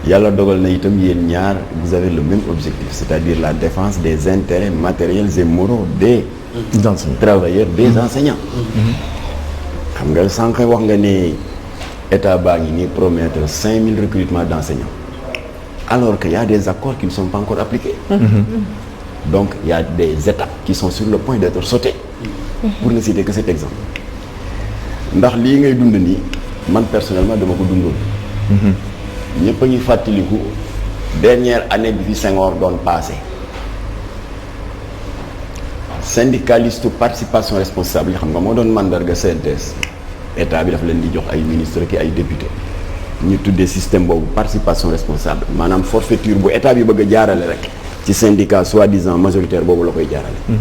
yàlla dogal na itam yéen ñaar vous avez le même objectif, c'est-à-dire la défense des intérêts matériels et moraux des travailleurs, des enseignants. xam nga sànq wax nga ne état baa ngi nii promettre 5000 recrutements d'enseignants alors qu'il y a des accords qui ne sont pas encore appliqués. Donc il y a des étapes qui sont sur le point d'être sautées. Pour ne citer que cet exemple. ndax lii ngay dund nii man personnellement dama ko dundoon. ñëpp a ngi fàttaliku dernière année bi fi Senghor doon passé syndicaliste participation responsable yi xam nga moo doon mandarga CNTS état bi dafa leen di jox ay ministre ki ay député ñu tuddee système boobu participation responsable maanaam forfaiture bu état bi bëgg a jaarale rek ci syndicat soi-disant majoritaire boobu la koy jaarale.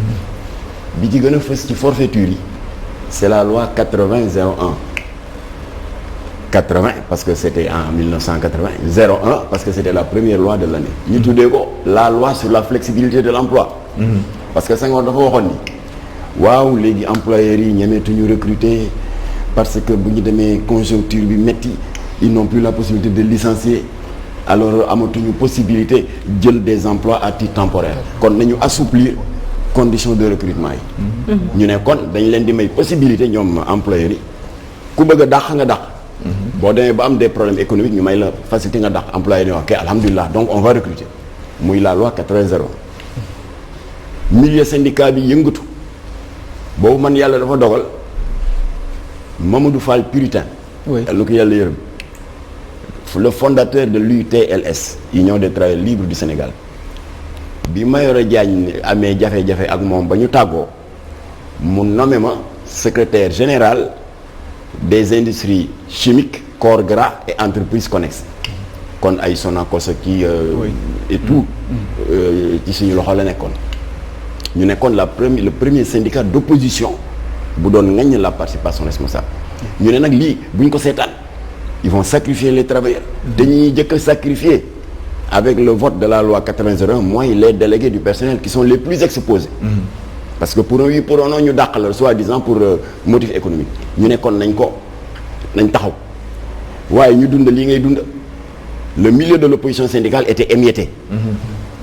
bi ci gën a fës ci forfaiture yi c'est la loi 80-01 80 parce que c'était en 1980 01 parce que c'était la première loi de l'année ñu tuddee ko la loi sur la flexibilité de l'emploi. Parce que Senghor dafa waxoon ni waaw léegi employeurs yi ñemeetuñu recruter parce que bu ñu demee conjoncture bi metti ils n'ont plus la possibilité de licencier alors amatuñu possibilité jël des emplois à titre temporaire kon nañu assouplir conditions de recrutement yi. ñu ne kon dañ leen di may possibilité ñoom employeurs yi ku bëgg a dàq nga dàq. boo demee ba am des problèmes économiques ñu may la facilité nga dàq employeurs yi wax ok alhamdulilah donc on va recruter muy la loi 80-01. milieu syndicat bi yëngatu boobu man yàlla dafa dogal Mamadou Fall Puritain. oui lu ko yàlla yërëm le fondateur de l'UTLS Union des travailleurs libres du Sénégal bi Mayoro Diagne amee jafe-jafe ak moom ba ñu tàggoo mu nommé ma secrétaire général des industries chimiques corps gras et entreprises connexes kon ay Sonacos kii et tout ci suñu loxo la nekkoon. ñu nekkoon le premier syndicat d'opposition bu doon ŋaññ la participation responsable ñu ne nag lii buñ ko seetaan ils vont sacrifier les travailleurs dañuy jëkk a sacrifier avec le vote de la loi 80-01 mooy les délégués du personnel qui sont les plus exposés parce que pour un oui pour un non ñu dàq la soi-disant pour motif économique ñu nekkoon nañ taxaw waaye ñu dund lii ngay dund le milieu de l'opposition syndicale était émietté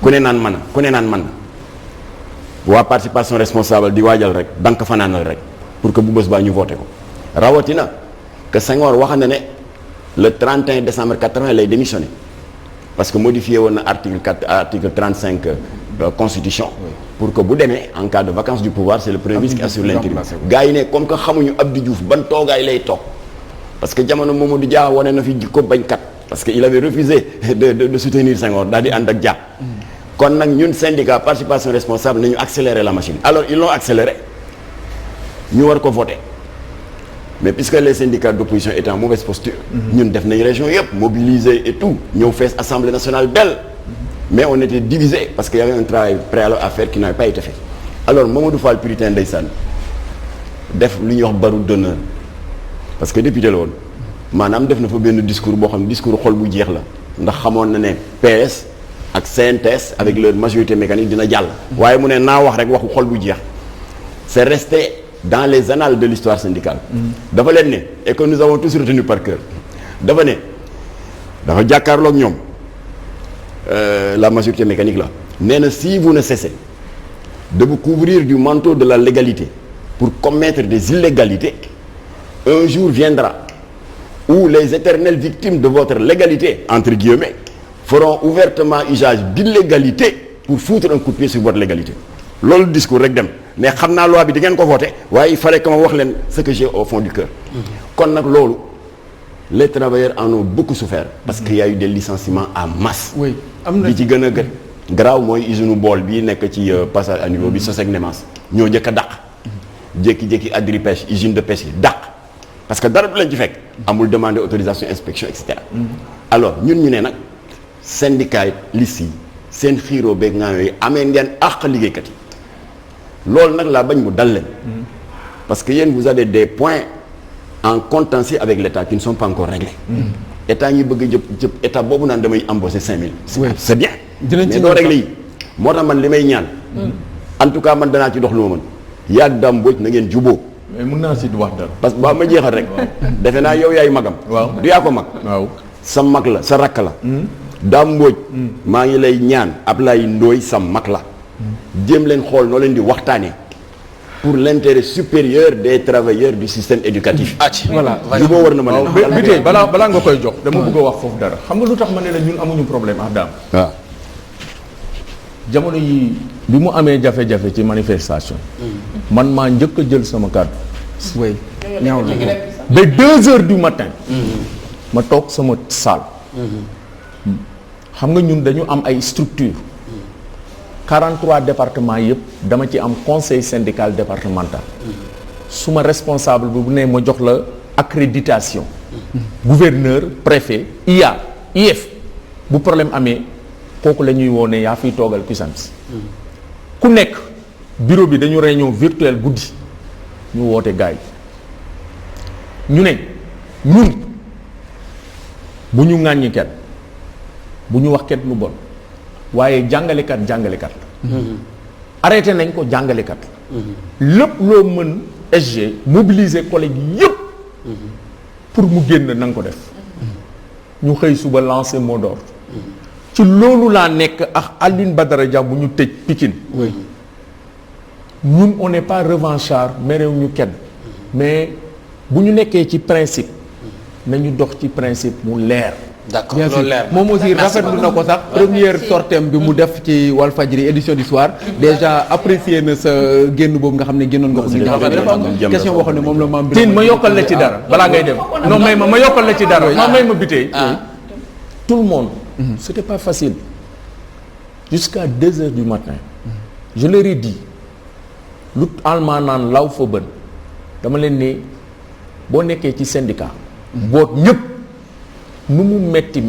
ku ne naan man waa participation responsable di waajal rek dank fanaanal rek pour que bu bés baa ñu voté ko rawatina que Senghor wax na ne le 31 décembre 80 lay démissionné parce que modifié woon na article 35 constitution pour que bu demee en cas de vacance du pouvoir c'est le premier ministre qui assure l'intérim gars yi ne comme que xamuñu Abdou Diouf ban toogaay lay toog parce que jamono Mamadou Dia wane na fi jikko bañkat parce que il avait refusé de soutenir Senghor daal di ànd ak Dia kon nag ñun syndicat participation responsable nañu accélérer la machine alors ils l'ont accéléré ñu war ko voter mais puisque les syndicats d'opposition étaient en mauvaise posture ñun def nañ région yëpp mobilisé et tout ñëw fees assemblée nationale belle mais on était divisé parce qu'il y avait un travail préalable à faire qui n'avait pas été fait alors Mamadou Fall Puritain ndeysaan def lu ñuy wax baroud d'honneur parce que député la woon maanaam def na fa benn discours boo xam ne discours xol bu jeex la ndax xamoon na ne PS ak CNTS avec leur majorité mécanique dina jàll waaye mu ne naa wax rek waxu xol bu jeex c'est resté dans les annales de l'histoire syndicale dafa leen ne et que nous avons tous retenu par cœur dafa jàkkaarloog ñoom la majorité mécanique là nee na si vous ne cessez de vous couvrir du manteau de la légalité pour commettre des illégalités un jour viendra où les éternelles victimes de votre légalité entre guillemets feront ouvertement usage d'illégalité pour foutre un coup de pied sur votre légalité loolu discours rek dem mais xam naa loi bi di ngeen ko voter waaye il fallait que ma wax leen ce que j'ai au fond du cœur kon nag loolu les travailleurs en ont beaucoup souffert parce qu'il y a eu des licenciements en masse oui am na bi ci gën a garaaw mooy usine bool bii nekk ci passage à niveau bi Soseg Nemas ñoo njëkk a dàq jékki-jékki Agri Pêche usine de pêche yi dàq parce que dara du leen ci fekk amul demander autorisation inspection et cetera alors ñun ñu ne nag syndicat yi liste yi seen xiiroo beeg ngaa yooyu amee ngeen àq liggéeykat yi loolu nag laa bañ mu dal leen parce que yéen vous avez des points en contentieux avec l'État qui ne sont pas encore réglés état ñi bëgg jëp état boobu naan damay embaucher 5000 c'est bien mais doo réglé yi moo tax man li may ñaan en tout cas man danaa ci dox lu ma mën yaag Dame Mbodj na ngeen juboo mais mën naa si wax dara parce que ba ma jeexal rek defe naa yow yaay magam waaw du yaa ko mag waaw sa mag la sa rakk la Dame Mbodj maa ngi lay ñaan Ablaye Ndoye sam mag la jéem leen xool noo leen di waxtaanee pour l'intérêt supérieur des travailleurs du système éducatif. voilà juboo war na ma ne. bi tey balaa nga koy jox dama bëgg a wax foofu dara xam nga lu tax ma ne la ñun amuñu problème ak Dame. waaw. jamono yi bi mu amee jafe-jafe ci manifestation. man maa njëkk a jël sama kàddu. oui ñaaw na ba 2 heures du matin. ma toog sama salle. xam nga ñun dañu am ay structures. 43 départements yëpp dama ci am conseil syndical départemental. suma responsable bu ne ma jox la accréditation. gouverneur préfet IA IF bu problème amee kooku la ñuy woone yaa fiy toogal puissance. ku nekk bureau bi dañu réunion virtuelle guddi ñu woote gars yi ñu ne ñun bu ñu ŋàññi kenn bu ñu wax kenn lu bon waaye jàngalekat la. arrêté nañ ko jàngalekat. lépp loo mën SG mobiliser collègues yëpp. pour mu génn na nga ko def. ñu xëy suba lancer mot d'ordre. ci loolu laa nekk ak Alioune Badara Dia bu ñu tëj Pikine. ñun on n'est pas revanchard merew ñu kenn. mais bu ñu nekkee ci principe. nañu dox ci principe mu leer. d'accord bien sûr loolu leer moom aussi rafetlu na ko sax première sortem bi mu def ci Walfadjri édition du soir déjà apprécié na sa génn boobu nga xam ne génnoon nga ko. dafa am question boo xam ne moom la maam. Tine ma yokkal la ci dara balaa ngay dem. non may ma yokkal la ci dara. may ma bitee. tout le monde. c'était pas facile. jusqu'à 2 heures du matin. je leur ai dit. lu allemand naan law fa bën. dama leen ne boo nekkee ci syndicat. boot ñëpp. nu mu metti